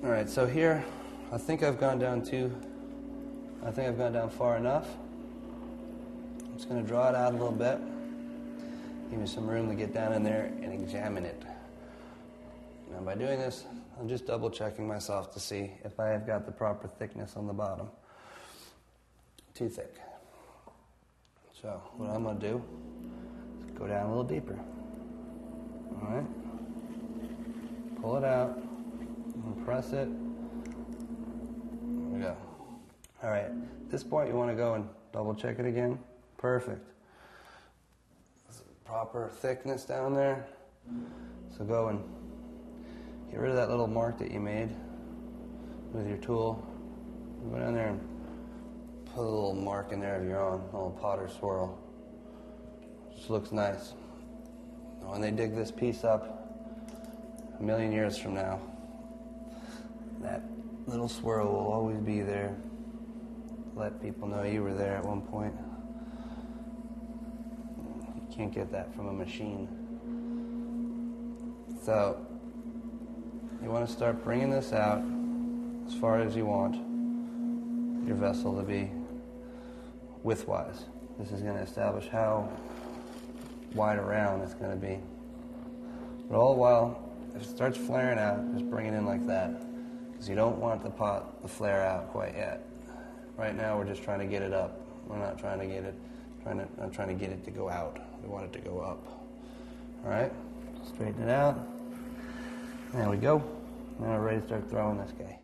All right, so here, I think I've gone down far enough. I'm just going to draw it out a little bit. Give me some room to get down in there and examine it. Now by doing this, I'm just double checking myself to see if I have got the proper thickness on the bottom. Too thick. So what I'm going to do is go down a little deeper. All right. Pull it out and press it. There we go. All right. At this point, you want to go and double check it again. Perfect. Proper thickness down there. So go and get rid of that little mark that you made with your tool. Go down there and put a little mark in there of your own, a little potter swirl. Just looks nice. When they dig this piece up a million years from now, that little swirl will always be there. Let people know you were there at one point. You can't get that from a machine. So you want to start bringing this out as far as you want your vessel to be widthwise. This is going to establish how wide around it's going to be. But all the while, if it starts flaring out, just bring it in like that, because you don't want the pot to flare out quite yet. Right now, we're just trying to get it up. We're not trying to get it, not trying to get it to go out. We want it to go up. All right, straighten it out. There we go. Now we're ready to start throwing this guy.